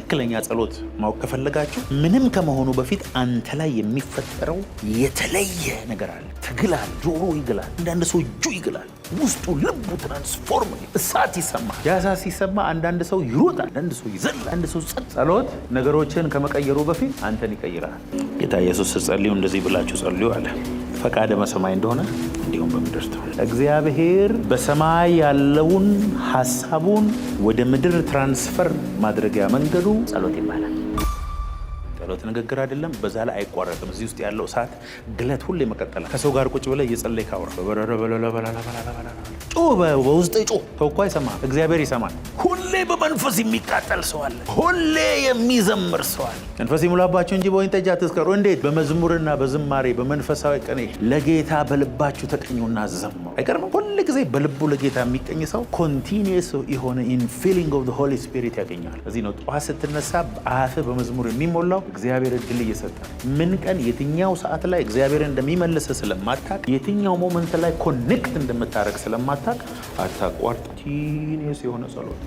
ትክክለኛ ጸሎት ማወቅ ከፈለጋችሁ ምንም ከመሆኑ በፊት አንተ ላይ የሚፈጠረው የተለየ ነገር አለ። ትግላል፣ ጆሮ ይግላል፣ አንዳንድ ሰው እጁ ይግላል፣ ውስጡ ልቡ ትራንስፎርም እሳት ይሰማል። ያ እሳት ሲሰማ አንዳንድ ሰው ይሮጣል፣ አንዳንድ ሰው ይዘላል፣ አንድ ሰው ጸጥ። ጸሎት ነገሮችን ከመቀየሩ በፊት አንተን ይቀይራል። ጌታ ኢየሱስ ጸልዩ እንደዚህ ብላችሁ ጸልዩ አለ። ፈቃደ በሰማይ እንደሆነ እንዲሁም በምድር ትሁን። እግዚአብሔር በሰማይ ያለውን ሐሳቡን ወደ ምድር ትራንስፈር ማድረጊያ መንገዱ ጸሎት ይባላል። ጸሎት ንግግር አይደለም፣ በዛ ላይ አይቋረጥም። እዚህ ውስጥ ያለው እሳት ግለት ሁሌ መቀጠል። ከሰው ጋር ቁጭ ብለህ እየጸለይክ አውራ። በውስጥ ጮህ። ሰው እኮ አይሰማም፣ እግዚአብሔር ይሰማል። ሁሌ በመንፈስ የሚቃጠል ሰው አለ፣ ሁሌ የሚዘምር ሰው አለ። መንፈስ ይሙላባችሁ እንጂ በወይን ጠጅ አትስከሩ። እንዴት? በመዝሙርና በዝማሬ በመንፈሳዊ ቅኔ ለጌታ በልባችሁ ተቀኙና ዘምሩ። አይቀርም። ሁል ጊዜ በልቡ ለጌታ የሚቀኝ ሰው ኮንቲኒየስ የሆነ ኢንፊሊንግ ኦፍ ዘ ሆሊ ስፒሪት ያገኛል። እዚህ ነው ጠዋት ስትነሳ አፍህ በመዝሙር የሚሞላው። እግዚአብሔር እድል እየሰጠ ምን ቀን የትኛው ሰዓት ላይ እግዚአብሔር እንደሚመልስ ስለማታቅ፣ የትኛው ሞመንት ላይ ኮኔክት እንደምታረግ ስለማታቅ አታቋርጥ። ኮንቲኒየስ የሆነ ጸሎት።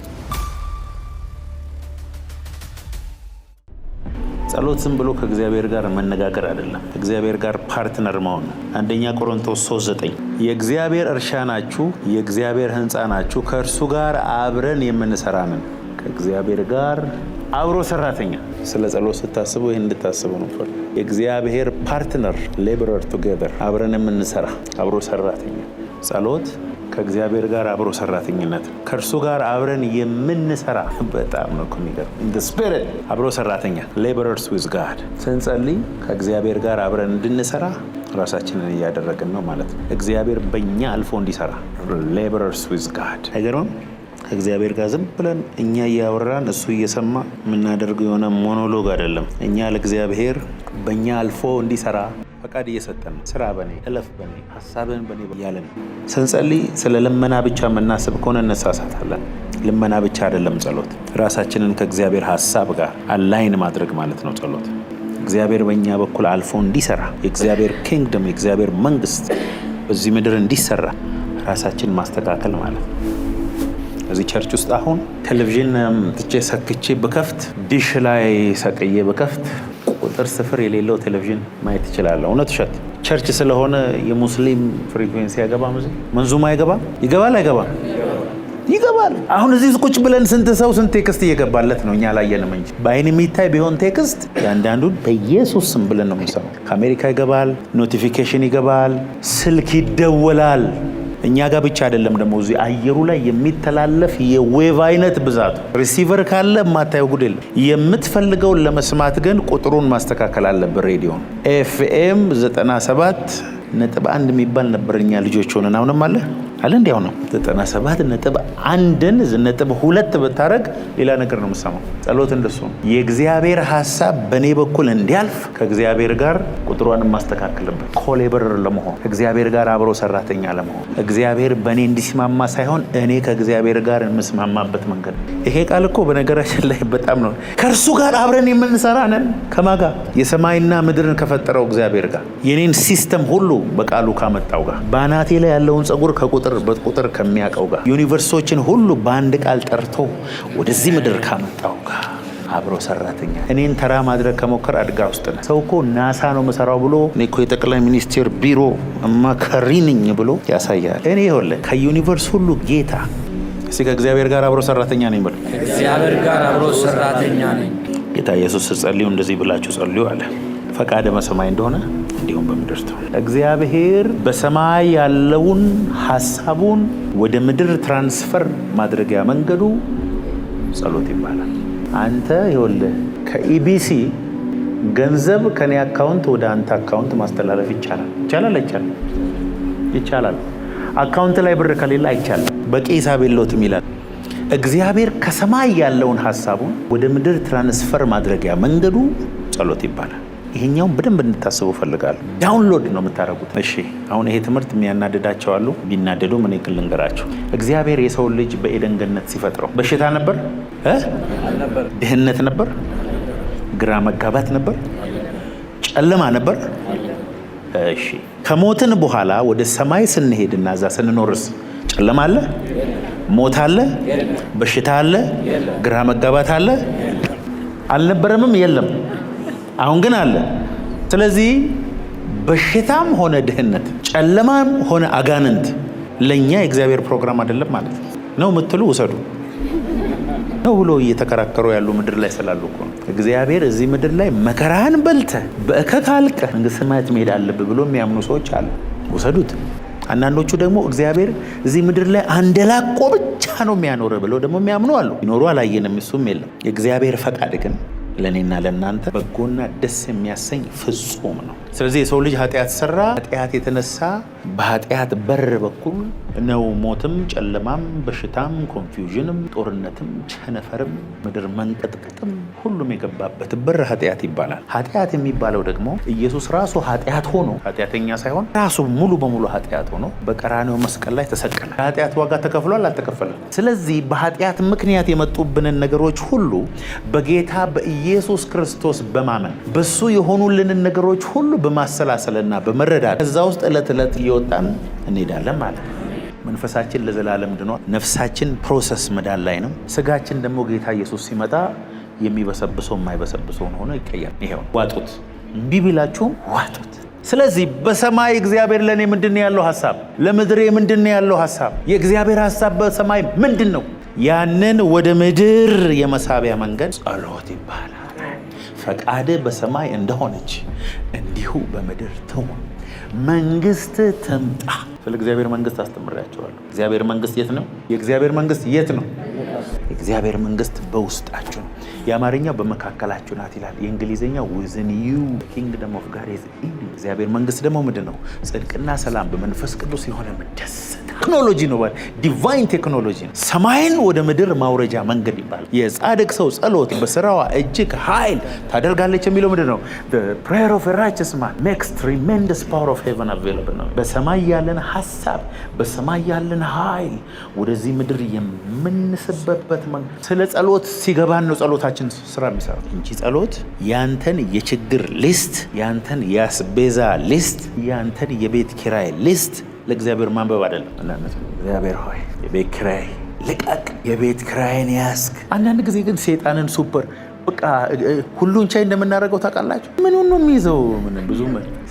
ጸሎት ዝም ብሎ ከእግዚአብሔር ጋር መነጋገር አይደለም፣ እግዚአብሔር ጋር ፓርትነር መሆን ነው። አንደኛ ቆሮንቶስ 3:9 የእግዚአብሔር እርሻ ናችሁ፣ የእግዚአብሔር ሕንፃ ናችሁ፣ ከእርሱ ጋር አብረን የምንሰራ ነን። ከእግዚአብሔር ጋር አብሮ ሰራተኛ። ስለ ጸሎት ስታስቡ ይህን እንድታስቡ ነው። የእግዚአብሔር ፓርትነር ሌበረር ቱጌዘር፣ አብረን የምንሰራ አብሮ ሰራተኛ። ጸሎት ከእግዚአብሔር ጋር አብሮ ሰራተኝነት፣ ከእርሱ ጋር አብረን የምንሰራ። በጣም ነው የሚገርም። ኢን ዘ ስፒሪት አብሮ ሰራተኛ ሌበረርስ ዊዝ ጋድ። ስንጸልይ ከእግዚአብሔር ጋር አብረን እንድንሰራ ራሳችንን እያደረግን ነው ማለት ነው። እግዚአብሔር በእኛ አልፎ እንዲሰራ ሌበረርስ ዊዝ ጋድ። አይገርምም? ከእግዚአብሔር ጋር ዝም ብለን እኛ እያወራን እሱ እየሰማ የምናደርገው የሆነ ሞኖሎግ አይደለም። እኛ ለእግዚአብሔር በእኛ አልፎ እንዲሰራ ፈቃድ እየሰጠን ነው። ስራ በኔ፣ እለፍ በኔ፣ ሀሳብን በኔ እያለን ስንጸልይ ስለ ልመና ብቻ የምናስብ ከሆነ እነሳሳታለን። ልመና ብቻ አይደለም ጸሎት፣ ራሳችንን ከእግዚአብሔር ሀሳብ ጋር አላይን ማድረግ ማለት ነው ጸሎት። እግዚአብሔር በእኛ በኩል አልፎ እንዲሰራ፣ የእግዚአብሔር ኪንግደም የእግዚአብሔር መንግስት በዚህ ምድር እንዲሰራ ራሳችን ማስተካከል ማለት ነው። እዚህ ቸርች ውስጥ አሁን ቴሌቪዥን ትቼ ሰክቼ በከፍት ዲሽ ላይ ሰቅዬ በከፍት ቁጥር ስፍር የሌለው ቴሌቪዥን ማየት ይችላለሁ። እውነት ውሸት? ቸርች ስለሆነ የሙስሊም ፍሪኩዌንሲ አይገባም፣ እዚህ መንዙማ አይገባም። ይገባል አይገባም? ይገባል። አሁን እዚህ ቁጭ ብለን ስንት ሰው ስንት ቴክስት እየገባለት ነው፣ እኛ አላየንም እንጂ። በአይን የሚታይ ቢሆን ቴክስት ያንዳንዱን በኢየሱስ ስም ብለን ነው የምንሰማው። ከአሜሪካ ይገባል፣ ኖቲፊኬሽን ይገባል፣ ስልክ ይደወላል። እኛ ጋር ብቻ አይደለም ደግሞ እዚህ አየሩ ላይ የሚተላለፍ የዌቭ አይነት ብዛቱ። ሪሲቨር ካለ የማታየው ጉድ የለም። የምትፈልገውን ለመስማት ግን ቁጥሩን ማስተካከል አለብን። ሬዲዮን ኤፍኤም 97.1 የሚባል ነበር እኛ ልጆች ሆነን። አሁንም አለ እንዲያው ነው 97.1.2 ብታረግ ሌላ ነገር ነው የምሰማው። ጸሎት እንደሱ ነው። የእግዚአብሔር ሐሳብ በኔ በኩል እንዲያልፍ ከእግዚአብሔር ጋር ቁጥሯን ማስተካከልበት ኮሌበር ለመሆን ከእግዚአብሔር ጋር አብሮ ሰራተኛ ለመሆን እግዚአብሔር በኔ እንዲስማማ ሳይሆን እኔ ከእግዚአብሔር ጋር የምስማማበት መንገድ። ይሄ ቃል እኮ በነገራችን ላይ በጣም ነው። ከእርሱ ጋር አብረን የምንሰራ ነን። ከማጋ የሰማይና ምድርን ከፈጠረው እግዚአብሔር ጋር የኔን ሲስተም ሁሉ በቃሉ ካመጣው ጋር ባናቴ ላይ ያለውን ጸጉር በቁጥር ከሚያቀው ጋር ዩኒቨርሶችን ሁሉ በአንድ ቃል ጠርቶ ወደዚህ ምድር ካመጣው ጋር አብሮ ሰራተኛ። እኔን ተራ ማድረግ ከሞከር አድጋ ውስጥ ነው። ሰው እኮ ናሳ ነው መሰራው ብሎ እኔ እኮ የጠቅላይ ሚኒስቴር ቢሮ አማካሪ ነኝ ብሎ ያሳያል። እኔ ይኸውልህ ከዩኒቨርስ ሁሉ ጌታ እስኪ ከእግዚአብሔር ጋር አብሮ ሰራተኛ ነኝ ብሎ ከእግዚአብሔር ጋር አብሮ ሰራተኛ ነኝ። ጌታ ኢየሱስ ጸልዩ እንደዚህ ብላችሁ ጸልዩ አለ። ፈቃደ በሰማይ እንደሆነ እንዲሁም በምድር ትሁን። እግዚአብሔር በሰማይ ያለውን ሐሳቡን ወደ ምድር ትራንስፈር ማድረጊያ መንገዱ ጸሎት ይባላል። አንተ ይኸውልህ ከኢቢሲ ገንዘብ ከኔ አካውንት ወደ አንተ አካውንት ማስተላለፍ ይቻላል። አይቻልም? ይቻላል። አካውንት ላይ ብር ከሌለ አይቻልም። በቂ ሂሳብ የለውም ይላል። እግዚአብሔር ከሰማይ ያለውን ሐሳቡን ወደ ምድር ትራንስፈር ማድረጊያ መንገዱ ጸሎት ይባላል። ይሄኛውን በደንብ እንድታስቡ ፈልጋለሁ። ዳውንሎድ ነው የምታደርጉት። እሺ አሁን ይሄ ትምህርት የሚያናድዳቸው አሉ። ቢናደዱ ምን ይክል ልንገራቸው። እግዚአብሔር የሰው ልጅ በኤደን ገነት ሲፈጥረው በሽታ ነበር? ድህነት ነበር? ግራ መጋባት ነበር? ጨለማ ነበር? እሺ ከሞትን በኋላ ወደ ሰማይ ስንሄድና እዛ ስንኖርስ ጨለማ አለ? ሞት አለ? በሽታ አለ? ግራ መጋባት አለ? አልነበረምም፣ የለም። አሁን ግን አለ። ስለዚህ በሽታም ሆነ ድህነት፣ ጨለማም ሆነ አጋንንት ለኛ የእግዚአብሔር ፕሮግራም አይደለም ማለት ነው የምትሉ ውሰዱ ነው ብሎ እየተከራከሩ ያሉ ምድር ላይ ስላሉ እኮ ነው። እግዚአብሔር እዚህ ምድር ላይ መከራህን በልተህ በእከክ አልቀህ መንግሥተ ሰማያት መሄድ አለብህ ብሎ የሚያምኑ ሰዎች አሉ። ውሰዱት። አንዳንዶቹ ደግሞ እግዚአብሔር እዚህ ምድር ላይ አንደላቆ ብቻ ነው የሚያኖርህ ብሎ ደግሞ የሚያምኑ አሉ። ይኖሩ አላየንም፣ እሱም የለም። የእግዚአብሔር ፈቃድ ግን ለእኔና ለእናንተ በጎና ደስ የሚያሰኝ ፍጹም ነው። ስለዚህ የሰው ልጅ ኃጢአት ሰራ። ኃጢአት የተነሳ በኃጢአት በር በኩል ነው ሞትም፣ ጨለማም፣ በሽታም፣ ኮንፊውዥንም፣ ጦርነትም፣ ቸነፈርም፣ ምድር መንቀጥቀጥም ሁሉም የገባበት በር ኃጢአት ይባላል። ኃጢአት የሚባለው ደግሞ ኢየሱስ ራሱ ኃጢአት ሆኖ ኃጢአተኛ ሳይሆን ራሱ ሙሉ በሙሉ ኃጢአት ሆኖ በቀራንዮ መስቀል ላይ ተሰቀለ። ኃጢአት ዋጋ ተከፍሏል? አልተከፈለም? ስለዚህ በኃጢአት ምክንያት የመጡብንን ነገሮች ሁሉ በጌታ በኢየሱስ ክርስቶስ በማመን በሱ የሆኑልንን ነገሮች ሁሉ በማሰላሰልና በመረዳት ከዛ ውስጥ ዕለት ዕለት እየወጣን እንሄዳለን ማለት ነው። መንፈሳችን ለዘላለም ድኗል። ነፍሳችን ፕሮሰስ መዳን ላይ ነው። ስጋችን ደግሞ ጌታ ኢየሱስ ሲመጣ የሚበሰብሰው የማይበሰብሰውን ሆኖ ይቀየር። ይሄው ዋጡት፣ እምቢ ቢላችሁም ዋጡት። ስለዚህ በሰማይ እግዚአብሔር ለእኔ ምንድን ነው ያለው ሀሳብ? ለምድሬ ምንድን ነው ያለው ሀሳብ? የእግዚአብሔር ሀሳብ በሰማይ ምንድን ነው? ያንን ወደ ምድር የመሳቢያ መንገድ ጸሎት ይባላል። ፈቃድ በሰማይ እንደሆነች እንዲሁ በምድር ትሁን፣ መንግስት ትምጣ። ስለ እግዚአብሔር መንግስት አስተምራቸዋለሁ። እግዚአብሔር መንግስት የት ነው? የእግዚአብሔር መንግስት የት ነው? የእግዚአብሔር መንግስት በውስጣችሁ ነው። የአማርኛው በመካከላችሁ ናት ይላል። የእንግሊዝኛው within you the kingdom of God is in you። እግዚአብሔር መንግስት ደግሞ ምንድን ነው? ጽድቅና ሰላም በመንፈስ ቅዱስ የሆነ ደስታ። ቴክኖሎጂ ነው፣ ዲቫይን ቴክኖሎጂ ነው። ሰማይን ወደ ምድር ማውረጃ መንገድ ይባላል። የጻድቅ ሰው ጸሎት በስራዋ እጅግ ኃይል ታደርጋለች የሚለው ምንድን ነው? the prayer of a righteous man makes tremendous power of heaven available ነው። በሰማይ ያለን ሐሳብ፣ በሰማይ ያለን ኃይል ወደዚህ ምድር የምንስበበት መንገድ። ስለ ጸሎት ሲገባን ነው ጸሎታችን ስራ የሚሰራው እንጂ ጸሎት ያንተን የችግር ሊስት፣ ያንተን የአስቤዛ ሊስት፣ ያንተን የቤት ኪራይ ሊስት ለእግዚአብሔር ማንበብ አይደለም። እግዚአብሔር ሆይ የቤት ኪራይ ልቀቅ፣ የቤት ኪራይን ያስክ። አንዳንድ ጊዜ ግን ሰይጣንን ሱፐር በቃ ሁሉን ቻይ እንደምናደርገው ታውቃላችሁ። ምን ነው የሚይዘው? ምን ብዙ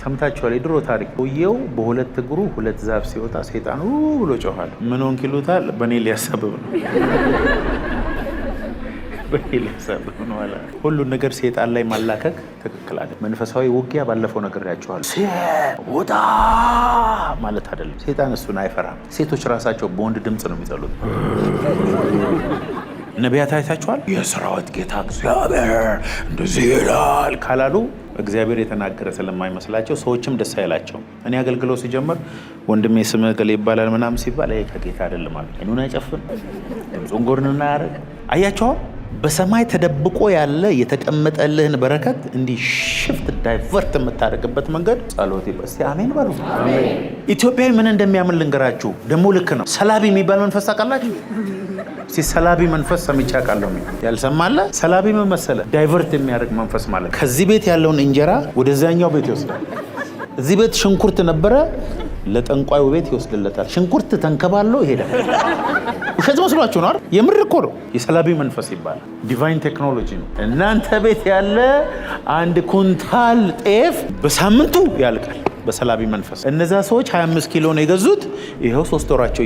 ሰምታችኋል። የድሮ ታሪክ ሰውየው በሁለት እግሩ ሁለት ዛፍ ሲወጣ ሰይጣን ብሎ ጮኋል። ምን ሆንክ ይሉታል። በእኔ ሊያሳብብ ነው ሁሉን ነገር ሰይጣን ላይ ማላከክ ትክክል አይደለም። መንፈሳዊ ውጊያ ባለፈው ነግሬያችኋለሁ። ወጣ ማለት አይደለም። ሰይጣን እሱን አይፈራም። ሴቶች ራሳቸው በወንድ ድምፅ ነው የሚጸሉት። ነቢያት አይታችኋል። የሰራዊት ጌታ እግዚአብሔር እንደዚህ ይላል ካላሉ እግዚአብሔር የተናገረ ስለማይመስላቸው ሰዎችም ደስ አይላቸው። እኔ አገልግሎት ሲጀምር ወንድሜ ስምህ ገሌ ይባላል ምናምን ሲባል ከጌታ አይደለም አሉ። አይኑን አይጨፍን፣ ድምፁን ጎርንና ያደርግ። አያቸው በሰማይ ተደብቆ ያለ የተቀመጠልህን በረከት እንዲህ ሽፍት ዳይቨርት የምታደርግበት መንገድ ጸሎት ይባላል። እስቲ አሜን በሉ። ኢትዮጵያዊ ምን እንደሚያምን ልንገራችሁ። ደግሞ ልክ ነው። ሰላቢ የሚባል መንፈስ ታውቃላችሁ? ሰላቢ መንፈስ ሰምቼ አውቃለሁ። ያልሰማለ ሰላቢ ምን መሰለ? ዳይቨርት የሚያደርግ መንፈስ ማለት ከዚህ ቤት ያለውን እንጀራ ወደዛኛው ቤት ይወስዳል። እዚህ ቤት ሽንኩርት ነበረ፣ ለጠንቋዩ ቤት ይወስድለታል። ሽንኩርት ተንከባሎ ይሄዳል። ውሸት መስሏችሁ ነው አይደል? የምር እኮ ነው። የሰላቢ መንፈስ ይባላል። ዲቫይን ቴክኖሎጂ ነው። እናንተ ቤት ያለ አንድ ኩንታል ጤፍ በሳምንቱ ያልቃል በሰላቢ መንፈስ። እነዛ ሰዎች 25 ኪሎ ነው የገዙት። ይኸው 3 ወራቸው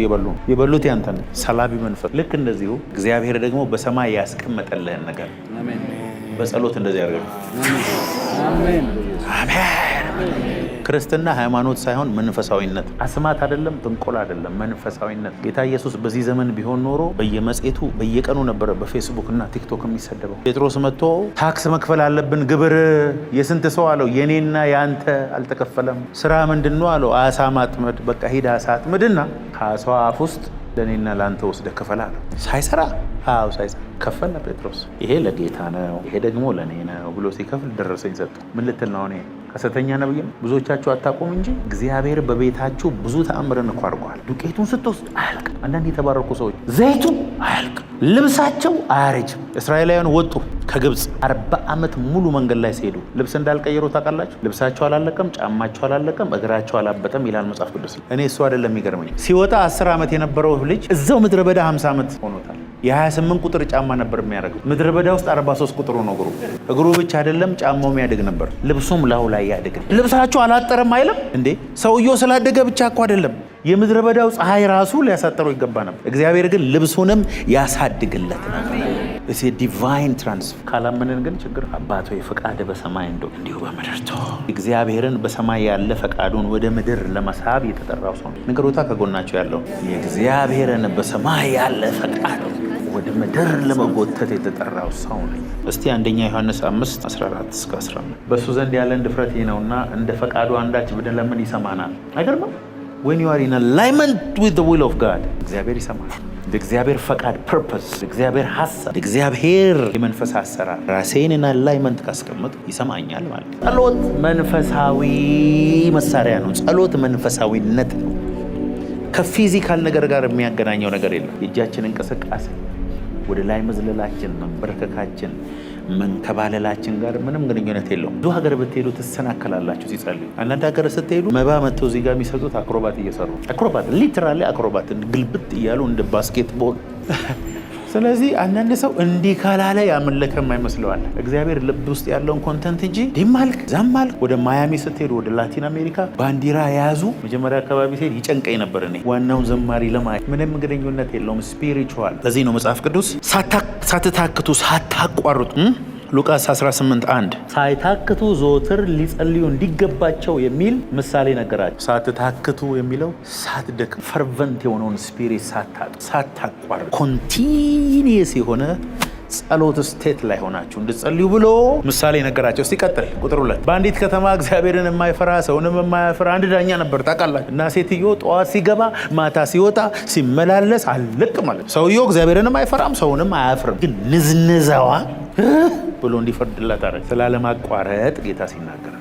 የበሉት ያንተን ሰላቢ መንፈስ። ልክ እንደዚሁ እግዚአብሔር ደግሞ በሰማይ ያስቀመጠልህን ነገር በጸሎት እንደዚህ ያደርጋል። አሜን አሜን። ክርስትና ሃይማኖት ሳይሆን መንፈሳዊነት፣ አስማት አይደለም፣ ጥንቆላ አይደለም፣ መንፈሳዊነት። ጌታ ኢየሱስ በዚህ ዘመን ቢሆን ኖሮ በየመጽሔቱ በየቀኑ ነበረ በፌስቡክ እና ቲክቶክ የሚሰደበው። ጴጥሮስ መጥቶ ታክስ መክፈል አለብን ግብር የስንት ሰው አለው። የኔና ያንተ አልተከፈለም። ስራ ምንድን ነው አለው። አሳ ማጥመድ። በቃ ሂድ አሳ አጥምድና ከአሳው አፍ ውስጥ ለኔና ላንተ ወስደህ ክፈል አለው። ሳይሰራ ሳይሰራ ከፈለ ጴጥሮስ። ይሄ ለጌታ ነው፣ ይሄ ደግሞ ለኔ ነው ብሎ ሲከፍል ደረሰኝ ሰጡ። ምን ልትል ነው? እኔ ሐሰተኛ ነብይ ነው? ብዙዎቻችሁ አታውቁም እንጂ እግዚአብሔር በቤታችሁ ብዙ ተአምርን እኮ አድርጓል። ዱቄቱን ስትወስድ አያልቅም። አንዳንድ የተባረኩ ሰዎች ዘይቱ አያልቅም፣ ልብሳቸው አያረጅም። እስራኤላውያን ወጡ ከግብፅ 40 ዓመት ሙሉ መንገድ ላይ ሲሄዱ ልብስ እንዳልቀየሩ ታውቃላችሁ። ልብሳቸው አላለቀም፣ ጫማቸው አላለቀም፣ እግራቸው አላበጠም ይላል መጽሐፍ ቅዱስ። እኔ እሱ አይደለም የሚገርመኝ። ሲወጣ 10 ዓመት የነበረው ልጅ እዛው ምድረ በዳ 50 ዓመት ሆኖታል። የ28 ቁጥር ጫማ ነበር የሚያደርገው። ምድረ በዳ ውስጥ 43 ቁጥሩ ነው እግሩ ብቻ አይደለም ጫማውም ያድግ ነበር። ልብሱም ላዩ ላይ ያድግ። ልብሳችሁ አላጠረም አይልም እንዴ? ሰውየው ስላደገ ብቻ እኮ አይደለም። የምድረ በዳው ፀሐይ ራሱ ሊያሳጠረው ይገባ ነበር። እግዚአብሔር ግን ልብሱንም ያሳድግለት ነበር። እሺ ዲቫይን ትራንስፈር። ካላመንን ግን ችግር። አባቶ ፈቃድ በሰማይ እንዲሁ በምድር ትሁን። እግዚአብሔርን በሰማይ ያለ ፈቃዱን ወደ ምድር ለመሳብ የተጠራው ሰው ንገሩታ ከጎናቸው ያለው የእግዚአብሔርን በሰማይ ያለ ፈቃድ ወደ ምድር ለመጎተት የተጠራው ሰው ነኝ። እስቲ አንደኛ ዮሐንስ 5:14-15 በሱ ዘንድ ያለን ድፍረት ይህ ነውና እንደ ፈቃዱ አንዳች ብንለምን ይሰማናል። አይገርምም? when you are in alignment with the will of God እግዚአብሔር ይሰማል። እግዚአብሔር ፈቃድ ፐርፐስ፣ እግዚአብሔር ሐሳብ፣ እግዚአብሔር የመንፈስ አሰራር ራሴን in alignment ካስቀመጥ ይሰማኛል ማለት ነው። ጸሎት መንፈሳዊ መሳሪያ ነው። ጸሎት መንፈሳዊነት ነው። ከፊዚካል ነገር ጋር የሚያገናኘው ነገር የለም። የእጃችን እንቅስቃሴ ወደ ላይ መዝለላችን፣ መንበርከካችን፣ መንከባለላችን ጋር ምንም ግንኙነት የለውም። ብዙ ሀገር ብትሄዱ ትሰናከላላችሁ ሲጸልዩ። አንዳንድ ሀገር ስትሄዱ መባ መጥተው እዚህ ጋር የሚሰጡት አክሮባት እየሰሩ አክሮባት ሊትራሊ አክሮባት ግልብጥ እያሉ እንደ ባስኬትቦል። ስለዚህ አንዳንድ ሰው እንዲህ ካላለ ያመለከም አይመስለዋል። እግዚአብሔር ልብ ውስጥ ያለውን ኮንተንት እንጂ ዲማልክ ዛማልክ። ወደ ማያሚ ስትሄዱ ወደ ላቲን አሜሪካ ባንዲራ የያዙ መጀመሪያ አካባቢ ሲሄድ ይጨንቀኝ ነበር። እኔ ዋናውን ዘማሪ ለማየት ምንም ግንኙነት የለውም። ስፒሪቹዋል። ለዚህ ነው መጽሐፍ ቅዱስ ሳትታክቱ ሳታቋርጡ ሉቃስ 18:1 ሳይታክቱ ዘወትር ሊጸልዩ እንዲገባቸው የሚል ምሳሌ ነገራቸው። ሳትታክቱ የሚለው ሳትደክሙ ፈርቨንት የሆነውን ስፒሪት ሳታቋርጡ ኮንቲኒየስ የሆነ ጸሎት ስቴት ላይ ሆናችሁ እንድትጸልዩ ብሎ ምሳሌ ነገራቸው። ሲቀጥል ቁጥር 2 በአንዲት ከተማ እግዚአብሔርን የማይፈራ ሰውንም የማያፍር አንድ ዳኛ ነበር። ታውቃላችሁ። እና ሴትዮ ጠዋት ሲገባ ማታ ሲወጣ ሲመላለስ አለቅ ማለት። ሰውየው እግዚአብሔርንም አይፈራም ሰውንም አያፍርም፣ ግን ንዝንዛዋ ብሎ እንዲፈርድላት አረግ። ስላለማቋረጥ ጌታ ሲናገር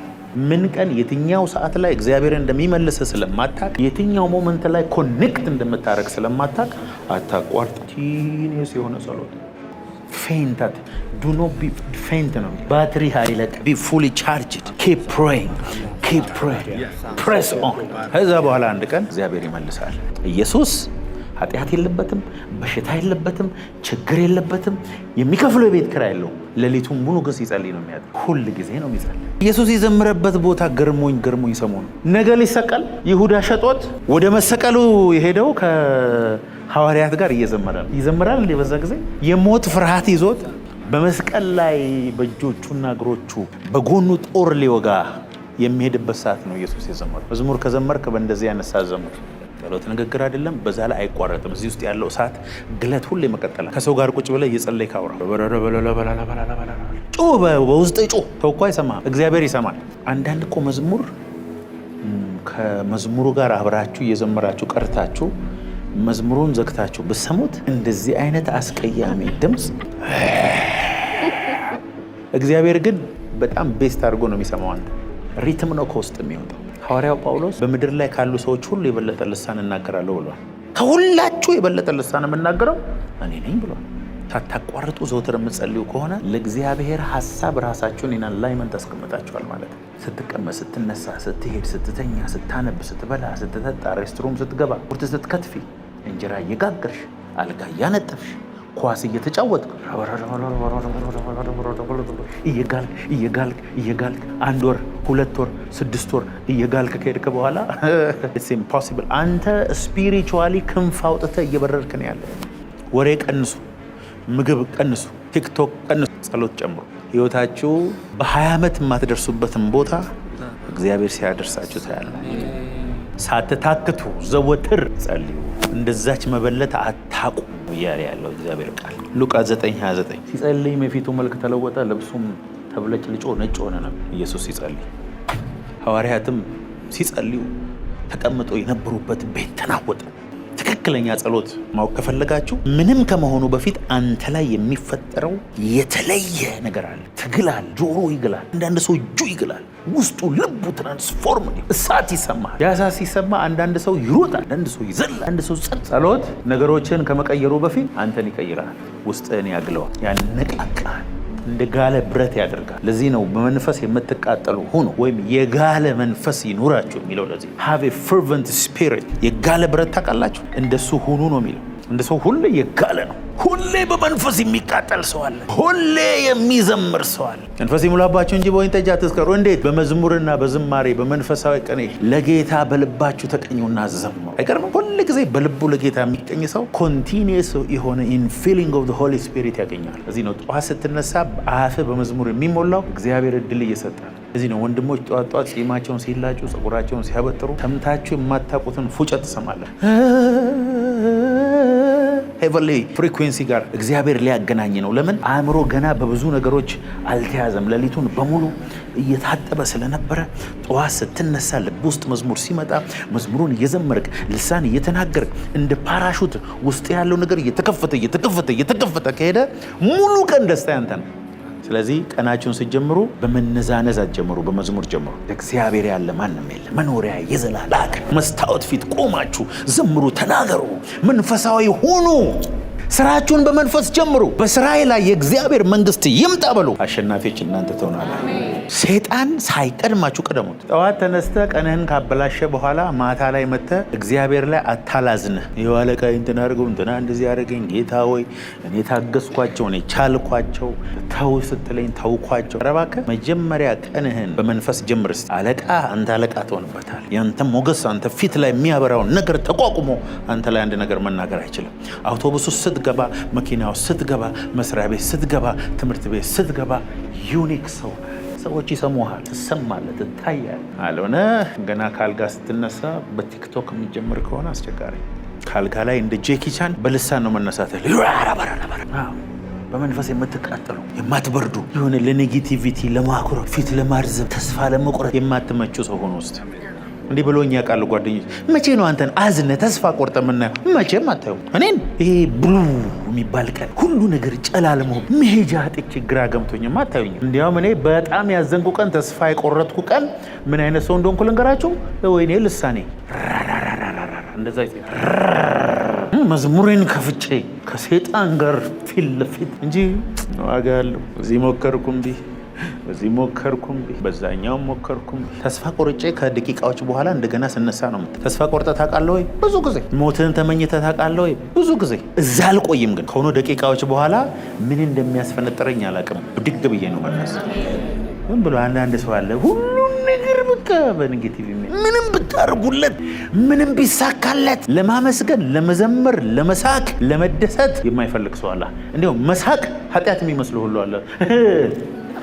ምን ቀን የትኛው ሰዓት ላይ እግዚአብሔርን እንደሚመልስ ስለማታቅ፣ የትኛው ሞመንት ላይ ኮኔክት እንደምታረግ ስለማታቅ አታቋርጥ። ቲኒስ የሆነ ጸሎት ፌንታት ዱ ኖት ቢ ፌንት ነው። ባትሪ ሃይለት ቢ ፉሊ ቻርጅድ ኪፕ ፕሬይንግ ኪፕ ፕሬይንግ ፕሬስ ኦን። ከዛ በኋላ አንድ ቀን እግዚአብሔር ይመልሳል። ኢየሱስ ኃጢአት የለበትም፣ በሽታ የለበትም፣ ችግር የለበትም፣ የሚከፍለው የቤት ኪራይ የለውም። ሌሊቱን ሙሉ ግን ሲጸልይ ነው የሚያድር። ሁል ጊዜ ነው የሚጸልይ። ኢየሱስ የዘመረበት ቦታ ገርሞኝ ሰሞኑ ነገ ሊሰቀል ይሁዳ ሸጦት ወደ መሰቀሉ የሄደው ከሐዋርያት ጋር እየዘመረ ነው። ይዘምራል እንዴ? በዛ ጊዜ የሞት ፍርሃት ይዞት በመስቀል ላይ በእጆቹና እግሮቹ በጎኑ ጦር ሊወጋ የሚሄድበት ሰዓት ነው ኢየሱስ የዘመረው። መዝሙር ከዘመርክ በእንደዚህ ያነሳ ዘምር። ጸሎት ንግግር አይደለም፣ በዛ ላይ አይቋረጥም። እዚህ ውስጥ ያለው እሳት ግለት ሁሌ መቀጠል። ከሰው ጋር ቁጭ ብለህ እየጸለይ ካውራ ጩህ፣ በውስጥ ጩህ። ሰው እኮ አይሰማም፣ እግዚአብሔር ይሰማል። አንዳንድ እኮ መዝሙር ከመዝሙሩ ጋር አብራችሁ እየዘመራችሁ ቀርታችሁ መዝሙሩን ዘግታችሁ ብሰሙት እንደዚህ አይነት አስቀያሚ ድምፅ። እግዚአብሔር ግን በጣም ቤስት አድርጎ ነው የሚሰማው። አንተ ሪትም ነው ከውስጥ የሚወጣው። ሐዋርያው ጳውሎስ በምድር ላይ ካሉ ሰዎች ሁሉ የበለጠ ልሳን እናገራለሁ ብሏል። ከሁላችሁ የበለጠ ልሳን የምናገረው እኔ ነኝ ብሏል። ሳታቋርጡ ዘወትር የምትጸልዩ ከሆነ ለእግዚአብሔር ሐሳብ ራሳችሁን ኢን አላይመንት አስቀምጣችኋል ማለት ነው። ስትቀመጥ፣ ስትነሳ፣ ስትሄድ፣ ስትተኛ፣ ስታነብ፣ ስትበላ፣ ስትጠጣ፣ ሬስትሩም ስትገባ፣ ቁርጥ ስትከትፊ፣ እንጀራ እየጋገርሽ፣ አልጋ እያነጠፍሽ፣ ኳስ እየተጫወትክ እየጋልክ 1 ወር 2 ወር 6 ወር እየጋልክ ከሄድክ በኋላ ኢትስ ኢምፖሲብል። አንተ ስፒሪቹዋሊ ክንፍ አውጥተህ እየበረርክ ነው ያለ። ወሬ ቀንሱ፣ ምግብ ቀንሱ፣ ቲክቶክ ቀንሱ፣ ጸሎት ጨምሩ። ህይወታችሁ በ20 ዓመት የማትደርሱበትን ቦታ እግዚአብሔር ሲያደርሳችሁ ታያለ። ሳትታክቱ ዘወትር ጸልዩ፣ እንደዛች መበለት አታቁ እያለ ያለው እግዚአብሔር ቃል ሉቃስ 9:29 ሲጸልይም የፊቱ መልክ ተለወጠ፣ ልብሱም ተብለጭልጮ ነጭ ሆነ ነው ኢየሱስ ሲጸልይ። ሐዋርያትም ሲጸልዩ ተቀምጦ የነበሩበት ቤት ተናወጠ። ትክክለኛ ጸሎት ማወቅ ከፈለጋችሁ ምንም ከመሆኑ በፊት አንተ ላይ የሚፈጠረው የተለየ ነገር አለ። ትግል አለ። ጆሮ ይግላል፣ አንዳንድ ሰው እጁ ይግላል፣ ውስጡ ልቡ ትራንስፎርም እሳት ይሰማል። ያ እሳት ሲሰማ አንዳንድ ሰው ይሮጣል፣ አንዳንድ ሰው ይዘላል፣ አንድ ሰው ጸሎት ነገሮችን ከመቀየሩ በፊት አንተን ይቀይራል፣ ውስጥህን ያግለዋል፣ ያነቃቃል፣ እንደ ጋለ ብረት ያደርጋል። ለዚህ ነው በመንፈስ የምትቃጠሉ ሁኑ ወይም የጋለ መንፈስ ይኑራችሁ የሚለው። ለዚህ have a fervent spirit። የጋለ ብረት ታውቃላችሁ፣ እንደሱ ሁኑ ነው የሚለው። እንደ ሰው ሁሌ የጋለ ነው። ሁሌ በመንፈስ የሚቃጠል ሰው አለ። ሁሌ የሚዘምር ሰው አለ። መንፈስ ይሙላባችሁ እንጂ በወይን ጠጅ አትስከሩ። እንዴት? በመዝሙርና በዝማሬ በመንፈሳዊ ቅኔ ለጌታ በልባችሁ ተቀኙና ዘምሩ። አይገርምም? ሁል ጊዜ በልቡ ለጌታ የሚቀኝ ሰው ኮንቲኒየስ የሆነ ኢንፊሊንግ ኦፍ ዘ ሆሊ ስፒሪት ያገኛል። እዚህ ነው ጠዋት ስትነሳ አፍ በመዝሙር የሚሞላው። እግዚአብሔር እድል እየሰጠ ነው። እዚህ ነው ወንድሞች ጠዋት ጠዋት ጺማቸውን ሲላጩ ጸጉራቸውን ሲያበጥሩ ሰምታችሁ የማታውቁትን ፉጨት ትሰማለህ። ሄቨንሊ ፍሪኩዌንሲ ጋር እግዚአብሔር ሊያገናኝ ነው። ለምን? አእምሮ ገና በብዙ ነገሮች አልተያዘም። ሌሊቱን በሙሉ እየታጠበ ስለነበረ ጠዋት ስትነሳ ልብ ውስጥ መዝሙር ሲመጣ መዝሙሩን እየዘመርክ ልሳን እየተናገርክ እንደ ፓራሹት ውስጥ ያለው ነገር እየተከፈተ ከሄደ ሙሉ ቀን ደስታ ያንተ ነው። ስለዚህ ቀናችሁን ስትጀምሩ በመነዛነዝ አትጀምሩ፣ በመዝሙር ጀምሩ። እግዚአብሔር ያለ ማንም የለም። መኖሪያ የዘላለም መስታወት ፊት ቆማችሁ ዘምሩ፣ ተናገሩ፣ መንፈሳዊ ሁኑ። ስራችሁን በመንፈስ ጀምሩ። በስራዬ ላይ የእግዚአብሔር መንግስት ይምጣ በሉ። አሸናፊዎች እናንተ ትሆናላችሁ። ሰይጣን ሳይቀድማችሁ ቀደሙት። ጠዋት ተነስተህ ቀንህን ካበላሸ በኋላ ማታ ላይ መጥተህ እግዚአብሔር ላይ አታላዝንህ። ይኸው አለቃዬ እንትን አድርገው እንትና እንደዚህ ያደረገኝ፣ ጌታ ሆይ እኔ ታገስኳቸው፣ እኔ ቻልኳቸው፣ ተው ስትለኝ ተውኳቸው። ኧረ እባክህ መጀመሪያ ቀንህን በመንፈስ ጀምር። አለቃ አንተ አለቃ ትሆንበታል። ያንተ ሞገስ አንተ ፊት ላይ የሚያበራውን ነገር ተቋቁሞ አንተ ላይ አንድ ነገር መናገር አይችልም። አውቶቡስ ውስጥ ስትገባ፣ መኪናው ስትገባ፣ መስሪያ ቤት ስትገባ፣ ትምህርት ቤት ስትገባ ዩኒክ ሰው ሰዎች ይሰሙሃል፣ ትሰማለህ፣ ትታያለህ። አልሆነ ገና ካልጋ ስትነሳ በቲክቶክ የሚጀምር ከሆነ አስቸጋሪ። ካልጋ ላይ እንደ ጄኪ ቻን በልሳን ነው መነሳት። በመንፈስ የምትቃጠሉ የማትበርዱ የሆነ ለኔጌቲቪቲ ለማኩረፍ ፊት ለማርዘም ተስፋ ለመቁረጥ የማትመቹ ሰው ሆኖ ውስጥ እንዲህ ብሎኝ ያውቃሉ ጓደኞች። መቼ ነው አንተን አዝነ ተስፋ ቆርጠ የምናየው? መቼም አታዩ። እኔን ይሄ ብሉ የሚባል ቀን ሁሉ ነገር ጨላልሞ መሄጃ አጥቼ ግራ ገምቶኝም አታዩኝ። እንዲያውም እኔ በጣም ያዘንኩ ቀን፣ ተስፋ የቆረጥኩ ቀን ምን አይነት ሰው እንደሆንኩ ልንገራችሁ። ወይኔ ልሳኔ እንደዛ መዝሙሬን ከፍቼ ከሴጣን ጋር ፊት ለፊት እንጂ ዋጋ ያለው እዚህ ሞከርኩም ቢ በዚህ ሞከርኩም በዛኛው ሞከርኩም። ተስፋ ቆርጬ ከደቂቃዎች በኋላ እንደገና ስነሳ ነው። ተስፋ ቆርጠህ ታውቃለህ ወይ? ብዙ ጊዜ። ሞትን ተመኝተህ ታውቃለህ ወይ? ብዙ ጊዜ። እዛ አልቆይም ግን ከሆኑ ደቂቃዎች በኋላ ምን እንደሚያስፈነጥረኝ አላውቅም። ብድግ ብዬ ነው መለስ። ምን ብሎ አንዳንድ ሰው አለ ሁሉም ነገር በቃ በኔጌቲቭ ምንም ብታርጉለት ምንም ቢሳካለት ለማመስገን፣ ለመዘመር፣ ለመሳቅ፣ ለመደሰት የማይፈልግ ሰው አለ። እንዲያው መሳቅ ኃጢአት የሚመስለው ሁሉ አለ።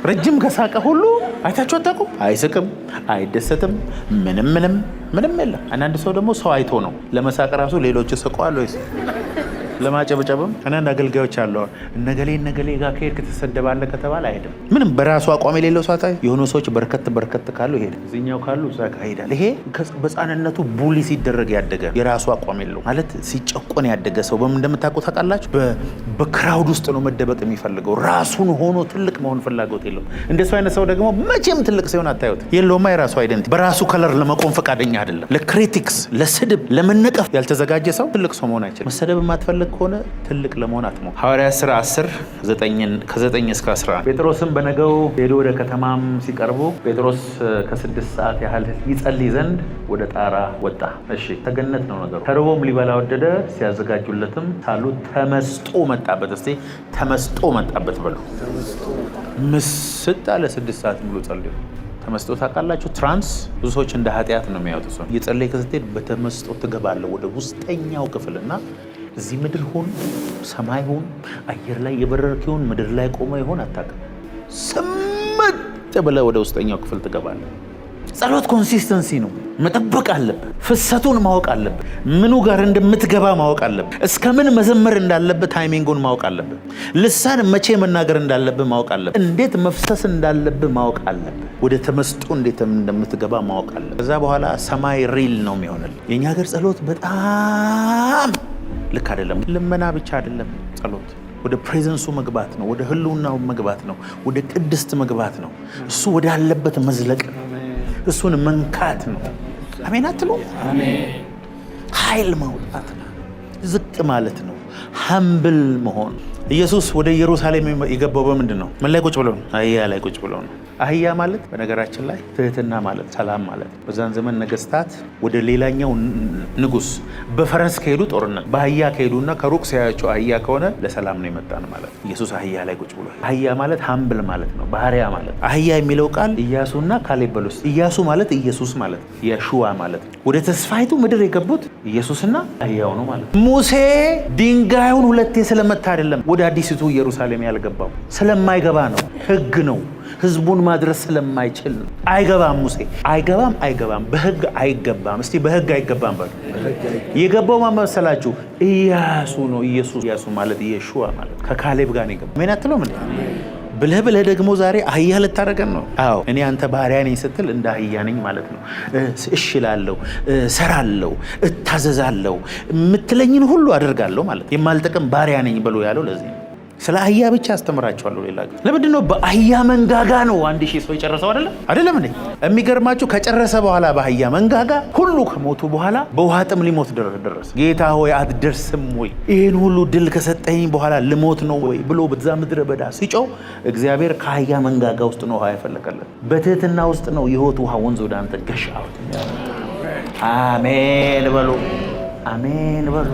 ረጅም ከሳቀ ሁሉ አይታችሁ አታውቁም? አይስቅም፣ አይደሰትም፣ ምንም የለም። አንዳንድ ሰው ደግሞ ሰው አይቶ ነው ለመሳቅ ራሱ ሌሎች ስቀዋል ወይስ ለማጨብጨብም። አንዳንድ አገልጋዮች አለው እነገሌ ጋር ከሄድክ ትሰደባለህ ከተባለ አይሄድም። ምንም በራሱ አቋም የሌለው ሰው አታይ። የሆኑ ሰዎች በርከት ካሉ ይሄዳል፣ እዚህኛው ካሉ እዛ ጋር ይሄዳል። ይሄ በሕፃንነቱ ቡሊ ሲደረግ ያደገ የራሱ አቋም የለው ማለት ሲጨቆን ያደገ ሰው በምን እንደምታውቁ ታውቃላችሁ? በክራውድ ውስጥ ነው መደበቅ የሚፈልገው። ራሱን ሆኖ ትልቅ መሆን ፍላጎት የለው። እንደሱ አይነት ሰው ደግሞ መቼም ትልቅ ሲሆን አታዩት። የለውማ የራሱ አይደንቲቲ። በራሱ ከለር ለመቆም ፈቃደኛ አይደለም። ለክሪቲክስ፣ ለስድብ፣ ለመነቀፍ ያልተዘጋጀ ሰው ትልቅ ሰው መሆን አይችልም። መሰደብ የማትፈልግ ከሆነ ትልቅ ለመሆን አትሞክር። ሐዋርያት ሥራ 10:9 እስከ 11 ጴጥሮስም በነገው ሄዶ ወደ ከተማም ሲቀርቡ ጴጥሮስ ከ6 ሰዓት ያህል ይጸልይ ዘንድ ወደ ጣራ ወጣ። እሺ ተገነት ነው ነገሩ። ተርቦም ሊበላ ወደደ። ሲያዘጋጁለትም ሳሉ ተመስጦ መጣበት። እስቲ ተመስጦ መጣበት በሉ። ምስጥ አለ። 6 ሰዓት ሙሉ ጸልዩ። ተመስጦ ታውቃላችሁ? ትራንስ ብዙ ሰዎች እንደ ኃጢአት ነው የሚያዩት። ሰው እየጸለይክ ስትሄድ በተመስጦ ትገባለህ ወደ ውስጠኛው ክፍልና እዚህ ምድር ሁን ሰማይ ሁን አየር ላይ የበረርክ ይሁን ምድር ላይ ቆመ ይሆን አታውቅም። ስምጥ ብለህ ወደ ውስጠኛው ክፍል ትገባለህ። ጸሎት ኮንሲስተንሲ ነው። መጠበቅ አለብህ። ፍሰቱን ማወቅ አለብህ። ምኑ ጋር እንደምትገባ ማወቅ አለብህ። እስከ ምን መዘመር እንዳለብህ ታይሚንጉን ማወቅ አለብህ። ልሳን መቼ መናገር እንዳለብህ ማወቅ አለብህ። እንዴት መፍሰስ እንዳለብህ ማወቅ አለብህ። ወደ ተመስጦ እንዴት እንደምትገባ ማወቅ አለብህ። ከዛ በኋላ ሰማይ ሪል ነው የሚሆንልህ። የእኛ ሀገር ጸሎት በጣም ልክ አይደለም። ልመና ብቻ አይደለም ጸሎት። ወደ ፕሬዘንሱ መግባት ነው። ወደ ህልውናው መግባት ነው። ወደ ቅድስት መግባት ነው። እሱ ወዳለበት መዝለቅ ነው። እሱን መንካት ነው። አሜን አትሉ? ኃይል ማውጣት ነው። ዝቅ ማለት ነው። ሀምብል መሆን። ኢየሱስ ወደ ኢየሩሳሌም የገባው በምንድን ነው? ምን ላይ ቁጭ ብሎ ነው? አህያ ላይ ቁጭ ብሎ ነው። አህያ ማለት በነገራችን ላይ ትህትና ማለት ሰላም ማለት። በዛን ዘመን ነገስታት ወደ ሌላኛው ንጉስ በፈረስ ከሄዱ ጦርነት፣ በአህያ ከሄዱና ከሩቅ ሲያያቸው አህያ ከሆነ ለሰላም ነው የመጣን ማለት። ኢየሱስ አህያ ላይ ቁጭ ብሎ አህያ ማለት ሀምብል ማለት ነው፣ ባህሪያ ማለት። አህያ የሚለው ቃል ኢያሱና ካሌብ በሉስ። ኢያሱ ማለት ኢየሱስ ማለት፣ የሹዋ ማለት። ወደ ተስፋይቱ ምድር የገቡት ኢየሱስና አህያው ነው ማለት። ሙሴ ድንጋዩን ሁለቴ ስለመታ አይደለም ወደ አዲሲቱ ኢየሩሳሌም ያልገባው፣ ስለማይገባ ነው። ህግ ነው። ህዝቡን ማድረስ ስለማይችል ነው። አይገባም። ሙሴ አይገባም። በህግ አይገባም። እስቲ በህግ አይገባም በሉ። የገባው ማን መሰላችሁ? ኢያሱ ነው። ኢያሱ ማለት ኢየሹዋ ማለት ከካሌብ ጋር ነው የገባው። ምን አትለው ምን ብለህ ደግሞ ዛሬ አህያ ልታረገን ነው? አዎ እኔ አንተ ባሪያ ነኝ ስትል እንደ አህያ ነኝ ማለት ነው። እሺ እላለሁ፣ እሰራለሁ፣ እታዘዛለሁ፣ የምትለኝን ሁሉ አደርጋለሁ ማለት። የማልጠቅም ባሪያ ነኝ ብሎ ያለው ለዚህ ነው። ስለ አህያ ብቻ አስተምራቸዋለሁ። ሌላ ግን ለምንድን ነው በአህያ መንጋጋ ነው 1000 ሰው የጨረሰው? አይደለም እንዴ? የሚገርማችሁ ከጨረሰ በኋላ በአህያ መንጋጋ ሁሉ ከሞቱ በኋላ በውሃ ጥም ሊሞት ደረሰ። ጌታ ሆይ አትደርስም ወይ? ይህን ሁሉ ድል ከሰጠኝ በኋላ ልሞት ነው ወይ ብሎ በዛ ምድረ በዳ ሲጮህ እግዚአብሔር ከአህያ መንጋጋ ውስጥ ነው ውሃ ያፈለቀለት። በትህትና ውስጥ ነው የሕይወት ውሃ ወንዝ ወደ አንተ ገሻ። አሜን በሉ፣ አሜን በሉ።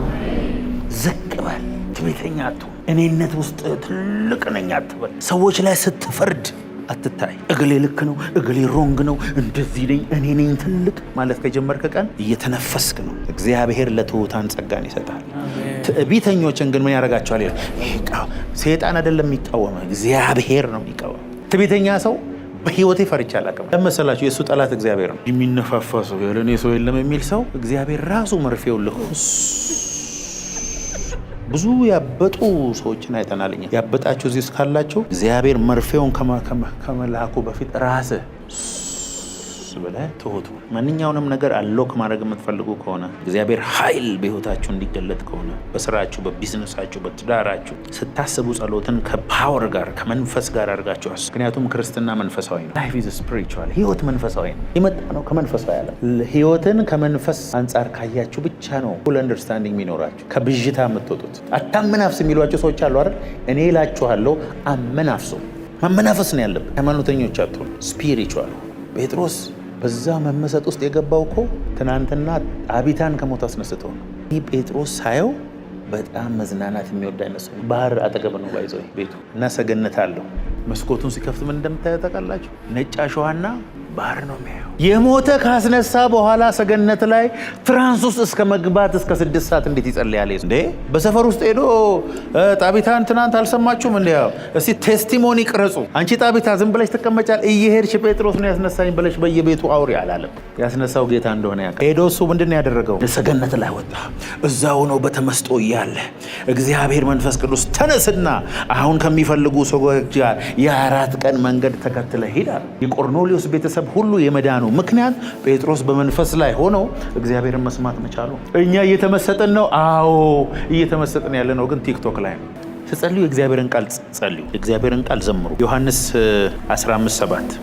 ዝቅ በል፣ ትዕቢተኛ አትሁን። እኔነት ውስጥ ትልቅ ነኝ አትበል። ሰዎች ላይ ስትፈርድ አትታይ። እገሌ ልክ ነው፣ እገሌ ሮንግ ነው፣ እንደዚህ ነኝ፣ እኔ ነኝ ትልቅ ማለት ከጀመርክ ቀን እየተነፈስክ ነው። እግዚአብሔር ለትሑታን ጸጋን ይሰጣል። ትዕቢተኞችን ግን ምን ያደርጋቸዋል? ሰይጣን አይደለም የሚቃወመው፣ እግዚአብሔር ነው የሚቃወመው። ትዕቢተኛ ሰው በህይወቴ ፈርቻ አላውቅም። ለመሰላችሁ የእሱ ጠላት እግዚአብሔር ነው። የሚነፋፋ ሰው ያለ እኔ ሰው የለም የሚል ሰው እግዚአብሔር ራሱ መርፌው ልሁስ። ብዙ ያበጡ ሰዎችን አይተናል። ያበጣችሁ እዚህ እስካላችሁ እግዚአብሔር መርፌውን ከመላኩ በፊት ራስህ ብለህ ትሁቱ። ማንኛውንም ነገር አሎክ ማድረግ የምትፈልጉ ከሆነ እግዚአብሔር ኃይል በህይወታችሁ እንዲገለጥ ከሆነ በስራችሁ፣ በቢዝነሳችሁ፣ በትዳራችሁ ስታስቡ ጸሎትን ከፓወር ጋር ከመንፈስ ጋር አድርጋችሁ አስ ምክንያቱም ክርስትና መንፈሳዊ ነው። ላይፍ ኢዝ ስፒሪቹዋል። ህይወት መንፈሳዊ ነው። የመጣ ነው ከመንፈሳዊ ዓለም። ህይወትን ከመንፈስ አንጻር ካያችሁ ብቻ ነው ፉል አንደርስታንዲንግ የሚኖራችሁ፣ ከብዥታ የምትወጡት። አታመናፍስ የሚሏቸው ሰዎች አሉ አይደል? እኔ እላችኋለሁ አመናፍሱ። ማመናፈስ ነው ያለብን። ሃይማኖተኞች አትሁኑ፣ ስፒሪቹዋል። ጴጥሮስ በዛ መመሰጥ ውስጥ የገባው እኮ ትናንትና ጣቢታን ከሞት አስነስተው ነው። ይህ ጴጥሮስ ሳየው በጣም መዝናናት የሚወድ አይነት ሰው። ባህር አጠገብ ነው ባይዘው ቤቱ እና ሰገነት አለው። መስኮቱን ሲከፍት ምን እንደምታየው ታውቃላችሁ? ነጭ አሸዋና ባህር ነው የሚያየው። የሞተ ካስነሳ በኋላ ሰገነት ላይ ትራንስ ውስጥ እስከ መግባት እስከ 6 ሰዓት እንዴት ይጸልያል እንዴ? በሰፈር ውስጥ ሄዶ ጣቢታን ትናንት አልሰማችሁም እንዴ? እስቲ ቴስቲሞኒ ቅረጹ። አንቺ ጣቢታ ዝም ብለሽ ትቀመጫል? እየሄድሽ ጴጥሮስ ነው ያስነሳኝ ብለሽ በየቤቱ አውሪ አላለም። ያስነሳው ጌታ እንደሆነ ያውቃል። ሄዶ እሱ ምንድን ነው ያደረገው? ሰገነት ላይ ወጣ። እዛው ነው በተመስጦ እያለ እግዚአብሔር መንፈስ ቅዱስ ተነስና አሁን ከሚፈልጉ ሰዎች ጋር የ4 ቀን መንገድ ተከትለ ሄዳል። የቆርኔሌዎስ ቤተሰብ ሁሉ የመዳኑ ምክንያት ጴጥሮስ በመንፈስ ላይ ሆኖ እግዚአብሔርን መስማት መቻሉ። እኛ እየተመሰጥን ነው። አዎ እየተመሰጥን ያለ ነው፣ ግን ቲክቶክ ላይ ነው። ስትጸልዩ የእግዚአብሔርን ቃል ጸልዩ፣ የእግዚአብሔርን ቃል ዘምሩ። ዮሐንስ 15:7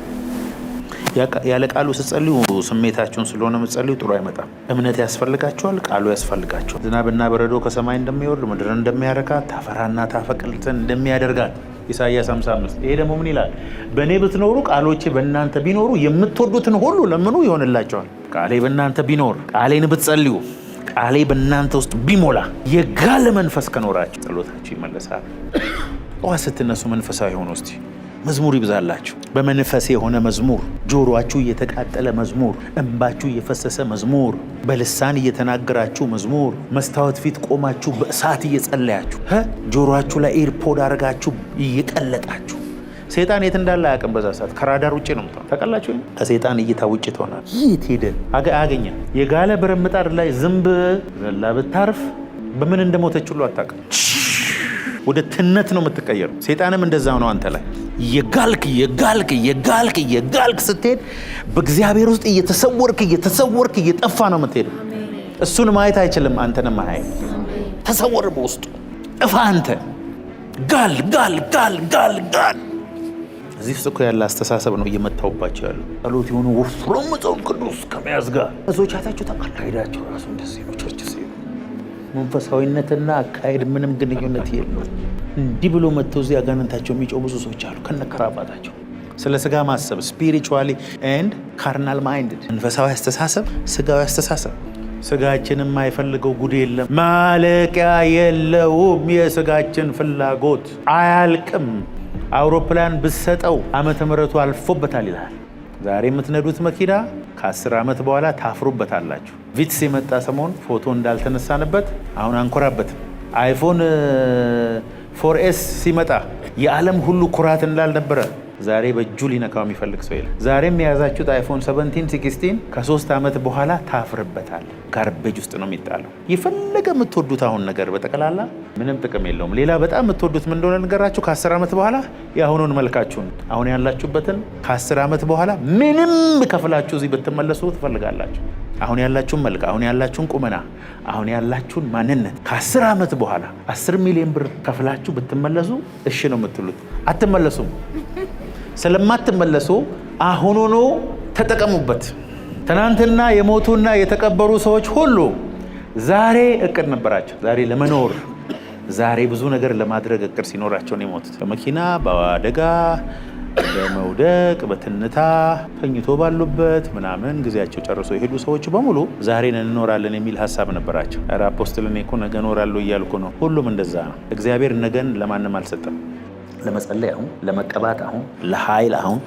ያለ ቃሉ ስትጸልዩ ስሜታችሁን ስለሆነ የምትጸልዩ ጥሩ አይመጣም። እምነት ያስፈልጋችኋል፣ ቃሉ ያስፈልጋችኋል። ዝናብና በረዶ ከሰማይ እንደሚወርድ ምድርን እንደሚያረካት ታፈራና ታፈቅልትን እንደሚያደርጋት ኢሳይያስ 55። ይሄ ደግሞ ምን ይላል? በእኔ ብትኖሩ ቃሎቼ በእናንተ ቢኖሩ የምትወዱትን ሁሉ ለምኑ ይሆንላቸዋል። ቃሌ በእናንተ ቢኖር፣ ቃሌን ብትጸልዩ፣ ቃሌ በእናንተ ውስጥ ቢሞላ፣ የጋለ መንፈስ ከኖራችሁ ጸሎታችሁ ይመለሳል። ጠዋት ስትነሱ መንፈሳዊ ሆኖ እስቲ መዝሙር ይብዛላችሁ። በመንፈስ የሆነ መዝሙር፣ ጆሮአችሁ እየተቃጠለ መዝሙር፣ እንባችሁ እየፈሰሰ መዝሙር፣ በልሳን እየተናገራችሁ መዝሙር፣ መስታወት ፊት ቆማችሁ በእሳት እየጸለያችሁ፣ ጆሮአችሁ ላይ ኤርፖድ አድርጋችሁ እየቀለጣችሁ። ሰይጣን የት እንዳለ አያውቅም። በዛ ሰዓት ከራዳር ውጭ ነው የምትሆነው። ታውቃላችሁ? ከሰይጣን እይታ ውጭ ትሆናል። የት ሄደ አገኘ? የጋለ ብረት ምጣድ ላይ ዝንብ ዘላ ብታርፍ በምን እንደሞተች ሁሉ አታውቅም። ወደ ትነት ነው የምትቀየረው። ሰይጣንም እንደዛው ነው አንተ ላይ የጋልክ ስትሄድ በእግዚአብሔር ውስጥ እየተሰወርክ እየጠፋ ነው የምትሄደው። እሱን ማየት አይችልም፣ አንተንም ማየት። ተሰወር በውስጡ ጥፋ። አንተ ጋል እዚህ ውስጥ እኮ ያለ አስተሳሰብ ነው እየመታውባቸው ያሉ። ጸሎት የሆኑ ወፍሮም መጽሐፍ ቅዱስ ከመያዝ ጋር እዞቻታችሁ ተቃላይዳቸው ራሱ እንደዚህ ነው። ቸርች ሲሄዱ መንፈሳዊነትና አካሄድ ምንም ግንኙነት የለው። እንዲህ ብሎ መጥተው እዚህ አጋንንታቸው የሚጮህ ብዙ ሰዎች አሉ ከነከራባታቸው። ስለ ስጋ ማሰብ ስፒሪቹዋሊ ኤንድ ካርናል ማይንድድ፣ መንፈሳዊ አስተሳሰብ፣ ስጋዊ አስተሳሰብ። ስጋችን የማይፈልገው ጉድ የለም፣ ማለቂያ የለውም። የስጋችን ፍላጎት አያልቅም። አውሮፕላን ብትሰጠው ዓመተ ምሕረቱ አልፎበታል ይላል። ዛሬ የምትነዱት መኪና ከ10 ዓመት በኋላ ታፍሩበታላችሁ። ቪትስ የመጣ ሰሞን ፎቶ እንዳልተነሳንበት አሁን አንኮራበትም። አይፎን 4ኤስ ሲመጣ የዓለም ሁሉ ኩራት እንዳልነበረ ዛሬ በእጁ ሊነካው የሚፈልግ ሰው የለም። ዛሬም የያዛችሁት አይፎን 17 16 ከ3 ዓመት በኋላ ታፍርበታል። ጋርቤጅ ውስጥ ነው የሚጣለው። የፈለገ የምትወዱት አሁን ነገር በጠቅላላ ምንም ጥቅም የለውም። ሌላ በጣም የምትወዱት ምን እንደሆነ ነገራችሁ። ከ10 ዓመት በኋላ የአሁኑን መልካችሁን አሁን ያላችሁበትን ከ10 ዓመት በኋላ ምንም ከፍላችሁ እዚህ ብትመለሱ ትፈልጋላችሁ። አሁን ያላችሁን መልክ፣ አሁን ያላችሁን ቁመና፣ አሁን ያላችሁን ማንነት ከ10 ዓመት በኋላ 10 ሚሊዮን ብር ከፍላችሁ ብትመለሱ እሺ ነው የምትሉት? አትመለሱም። ስለማትመለሱ አሁኑኑ ተጠቀሙበት። ትናንትና የሞቱና የተቀበሩ ሰዎች ሁሉ ዛሬ እቅድ ነበራቸው። ዛሬ ለመኖር ዛሬ ብዙ ነገር ለማድረግ እቅድ ሲኖራቸው ነው የሞቱት። በመኪና በአደጋ በመውደቅ በትንታ ተኝቶ ባሉበት ምናምን ጊዜያቸው ጨርሶ የሄዱ ሰዎች በሙሉ ዛሬን እንኖራለን የሚል ሀሳብ ነበራቸው። ኧረ አፖስትል እኔ እኮ ነገ እኖራለሁ እያልኩ ነው። ሁሉም እንደዛ ነው። እግዚአብሔር ነገን ለማንም አልሰጠም። ለመጸለይ አሁን፣ ለመቀባት አሁን፣ ለኃይል አሁን፣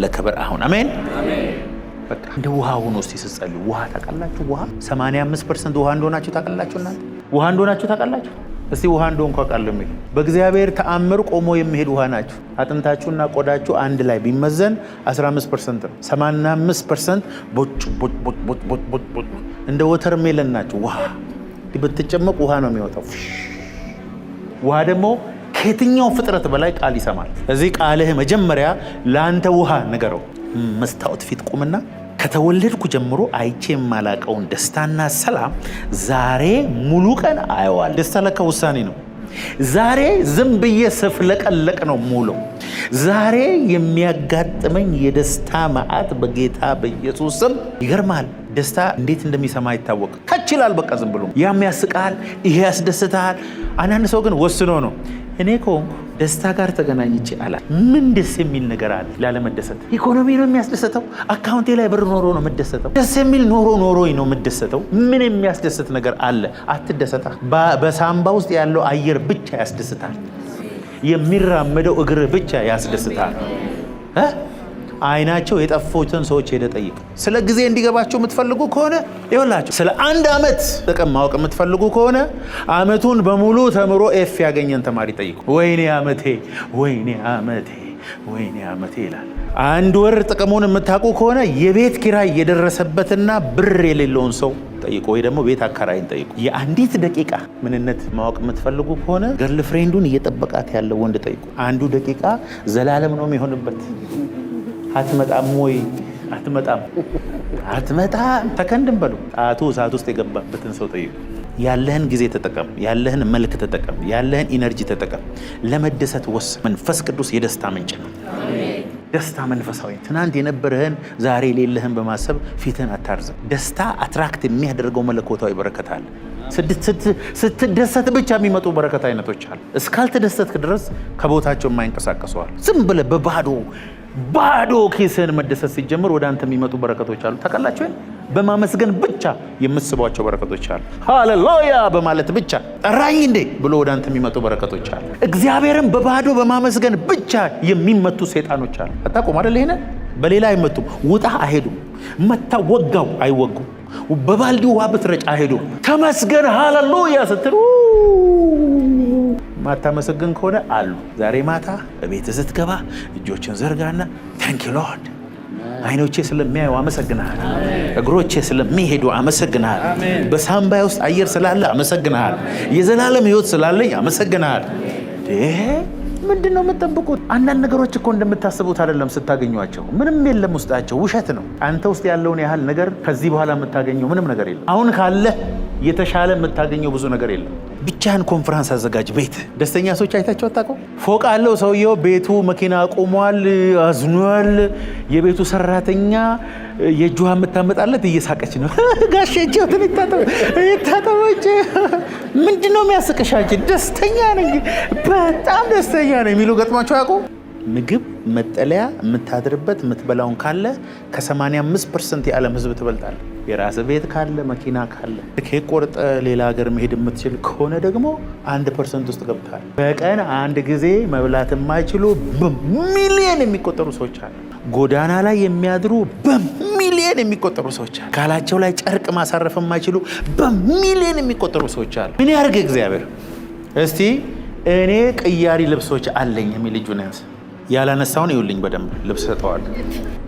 ለክብር አሁን። አሜን። በቃ እንደ ውሃ ሆኖ እስቲ ስትጸልዩ ውሃ ታውቃላችሁ? ውሃ 85% ውሃ እንደሆናችሁ ታውቃላችሁ? እናንተ ውሃ እንደሆናችሁ ታውቃላችሁ? እስቲ ውሃ እንደሆንኩ አውቃለሁ የሚሉ በእግዚአብሔር ተአምር ቆሞ የሚሄድ ውሃ ናችሁ። አጥንታችሁና ቆዳችሁ አንድ ላይ ቢመዘን 15% ነው። 85% ቦጭ ቦጭ ቦጭ ቦጭ ቦጭ ቦጭ እንደ ወተር ሜለን ናችሁ። ውሃ ብትጨመቅ ውሃ ነው የሚወጣው። ውሃ ደግሞ ከየትኛው ፍጥረት በላይ ቃል ይሰማል። እዚህ ቃልህ መጀመሪያ ለአንተ ውሃ ንገረው። መስታወት ፊት ቁምና ከተወለድኩ ጀምሮ አይቼ የማላቀውን ደስታና ሰላም ዛሬ ሙሉ ቀን አየዋል። ደስታ ለካ ውሳኔ ነው። ዛሬ ዝም ብዬ ስፍለቀለቅ ነው ሙሉ። ዛሬ የሚያጋጥመኝ የደስታ መዓት በጌታ በኢየሱስ ስም ይገርማል። ደስታ እንዴት እንደሚሰማ አይታወቅም። ከችላል በቃ ዝም ብሎ ያም ያስቃል፣ ይሄ ያስደስታል። አንዳንድ ሰው ግን ወስኖ ነው እኔ ከሆንኩ ደስታ ጋር ተገናኝቼ አላት። ምን ደስ የሚል ነገር አለ ላለመደሰት? ኢኮኖሚ ነው የሚያስደሰተው? አካውንቴ ላይ ብር ኖሮ ነው የምደሰተው? ደስ የሚል ኖሮኝ ነው የምደሰተው? ምን የሚያስደስት ነገር አለ? አትደሰታ። በሳምባ ውስጥ ያለው አየር ብቻ ያስደስታል። የሚራመደው እግር ብቻ ያስደስታል። አይናቸው የጠፉትን ሰዎች ሄደ ጠይቅ። ስለ ጊዜ እንዲገባቸው የምትፈልጉ ከሆነ ይኸውላችሁ፣ ስለ 1 ዓመት ጥቅም ማወቅ የምትፈልጉ ከሆነ ዓመቱን በሙሉ ተምሮ ኤፍ ያገኘን ተማሪ ጠይቁ። ወይኔ ዓመቴ፣ ወይኔ ዓመቴ፣ ወይኔ ዓመቴ ይላል። 1 ወር ጥቅሙን የምታውቁ ከሆነ የቤት ኪራይ የደረሰበትና ብር የሌለውን ሰው ጠይቁ፣ ወይ ደግሞ ቤት አካራይን ጠይቁ። የአንዲት ደቂቃ ምንነት ማወቅ የምትፈልጉ ከሆነ ገርል ፍሬንዱን እየጠበቃት ያለው ወንድ ጠይቁ። 1 ደቂቃ ዘላለም ነው የሚሆንበት። አትመጣም ወይ? አትመጣም። ተከንድም በሉ። ጣቱ እሳት ውስጥ የገባበትን ሰው ጠይቁ። ያለህን ጊዜ ተጠቀም፣ ያለህን መልክ ተጠቀም፣ ያለህን ኢነርጂ ተጠቀም። ለመደሰት ወስን። መንፈስ ቅዱስ የደስታ ምንጭ ነው። ደስታ መንፈሳዊ። ትናንት የነበረህን ዛሬ የሌለህን በማሰብ ፊትህን አታርዝም። ደስታ አትራክት የሚያደርገው መለኮታዊ በረከት አለ። ስትደሰት ብቻ የሚመጡ በረከት አይነቶች አሉ። እስካልተደሰትክ ድረስ ከቦታቸው የማይንቀሳቀሰዋል። ዝም ብለህ ባዶ ኪስህን መደሰት ሲጀምር ወደ አንተ የሚመጡ በረከቶች አሉ። ታውቃላችሁ? በማመስገን ብቻ የምትስቧቸው በረከቶች አሉ። ሃሌሉያ በማለት ብቻ ጠራኝ እንዴ ብሎ ወደ አንተ የሚመጡ በረከቶች አሉ። እግዚአብሔርን በባዶ በማመስገን ብቻ የሚመቱ ሰይጣኖች አሉ። አታውቁም አይደል? ይሄን በሌላ አይመቱም። ውጣ አይሄዱም። መታ ወጋው አይወጉም። በባልዲ ውሃ ብትረጭ አይሄዱም። ተመስገን ሃሌሉያ ስትሉ ማታመሰግን ከሆነ አሉ። ዛሬ ማታ በቤት ስትገባ እጆችን ዘርጋና ታንክ ዩ ሎርድ፣ አይኖቼ ስለሚያዩ አመሰግናል፣ እግሮቼ ስለሚሄዱ አመሰግናል፣ በሳምባይ ውስጥ አየር ስላለ አመሰግናል፣ የዘላለም ሕይወት ስላለኝ አመሰግናል። ምንድን ነው የምትጠብቁት? አንዳንድ ነገሮች እኮ እንደምታስቡት አይደለም። ስታገኟቸው ምንም የለም ውስጣቸው፣ ውሸት ነው። አንተ ውስጥ ያለውን ያህል ነገር ከዚህ በኋላ የምታገኘው ምንም ነገር የለም። አሁን ካለ የተሻለ የምታገኘው ብዙ ነገር የለም። ብቻህን ኮንፈረንስ አዘጋጅ። ቤት ደስተኛ ሰዎች አይታቸው አታውቁም? ፎቅ አለው ሰውየው፣ ቤቱ መኪና ቆሟል፣ አዝኗል። የቤቱ ሰራተኛ የእጅዋ የምታመጣለት እየሳቀች ነው። ጋሼ እጅዎትን ይታጠበች። ምንድን ነው የሚያስቅሻች? ደስተኛ ነኝ፣ በጣም ደስተኛ ነኝ የሚሉ ገጥሟቸው ያውቁ? ምግብ፣ መጠለያ፣ የምታድርበት፣ የምትበላውን ካለ ከ85% የዓለም ህዝብ ትበልጣለህ። የራስ ቤት ካለ፣ መኪና ካለ፣ ኬክ ቆርጠ ሌላ ሀገር መሄድ የምትችል ከሆነ ደግሞ 1% ውስጥ ገብተሃል። በቀን አንድ ጊዜ መብላት የማይችሉ በሚሊየን የሚቆጠሩ ሰዎች አሉ። ጎዳና ላይ የሚያድሩ በሚሊየን የሚቆጠሩ ሰዎች አሉ። ካላቸው ላይ ጨርቅ ማሳረፍ የማይችሉ በሚሊየን የሚቆጠሩ ሰዎች አሉ። ምን ያርግ እግዚአብሔር? እስቲ እኔ ቅያሪ ልብሶች አለኝ የሚል እጁን ያንስ። ያላነሳውን ይውልኝ በደንብ ልብስ ሰጠዋል።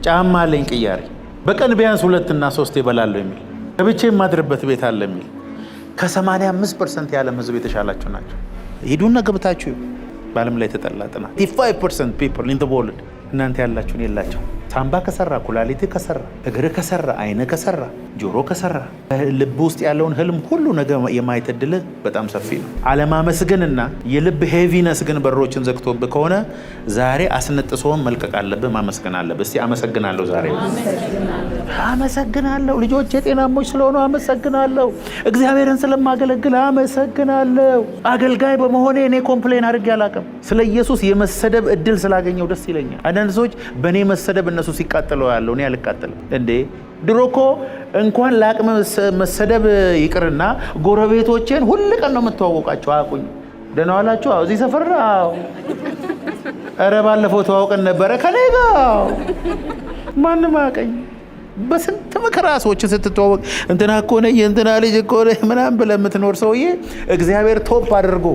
ጫማ አለኝ ቅያሪ፣ በቀን ቢያንስ 2 እና 3 ይበላለሁ የሚል፣ ከብቼ የማድርበት ቤት አለ የሚል። ከ85% የዓለም ህዝብ የተሻላችሁ ናቸው። ሂዱና ገብታችሁ በዓለም ላይ የተጠላ ጥናት 85% people in the world እናንተ ያላችሁን የላቸው። ሳምባ ከሰራ፣ ኩላሊት ከሰራ፣ እግር ከሰራ፣ አይነ ከሰራ፣ ጆሮ ከሰራ፣ ልብ ውስጥ ያለውን ህልም ሁሉ ነገር የማየት እድል በጣም ሰፊ ነው። አለማመስገንና የልብ ሄቪነስ ግን በሮችን ዘግቶብህ ከሆነ ዛሬ አስነጥሶን መልቀቅ አለብህ። ማመስገን አለብህ። እስቲ አመሰግናለሁ፣ ዛሬ አመሰግናለሁ፣ ልጆቼ ጤናሞች ስለሆኑ አመሰግናለሁ፣ እግዚአብሔርን ስለማገለግል አመሰግናለሁ፣ አገልጋይ በመሆኔ እኔ ኮምፕሌን አድርጌ አላውቅም፣ ስለ ኢየሱስ የመሰደብ እድል ስላገኘው ደስ ይለኛል። አንዳንድ ሰዎች በእኔ መሰደብ እነሱ ሲቃጠሉ ያለው እኔ አልቃጠልም እንዴ። ድሮ እኮ እንኳን ለአቅመ መሰደብ ይቅርና ጎረቤቶቼን ሁል ቀን ነው የምተዋወቃቸው። አያውቁኝ። ደህና ዋላችሁ? አዎ። እዚህ ሰፈር? አዎ። ኧረ ባለፈው ተዋውቀን ነበረ ከኔ ጋር። ማንም አያውቀኝ። በስንት መከራ ሰዎችን ስትተዋወቅ እንትና እኮ ነኝ የእንትና ልጅ እኮ ነኝ ምናምን ብለህ የምትኖር ሰውዬ እግዚአብሔር ቶፕ አድርጎ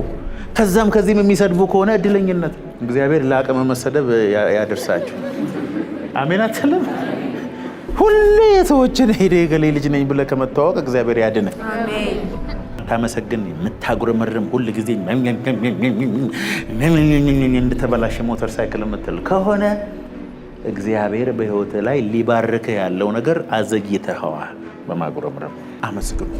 ከዛም ከዚህም የሚሰድቡ ከሆነ እድለኝነት። እግዚአብሔር ለአቅመ መሰደብ ያደርሳችሁ። አሜን አትልም? ሁሌ ሰዎችን ሄደ የገሌ ልጅ ነኝ ብለህ ከመተዋወቅ እግዚአብሔር ያድነ። ታመሰግን የምታጉረመርም ሁል ጊዜ እንደተበላሸ ሞተር ሳይክል የምትል ከሆነ እግዚአብሔር በህይወት ላይ ሊባርክህ ያለው ነገር አዘግይተኸዋል። በማጉረምረም አመስግኑ።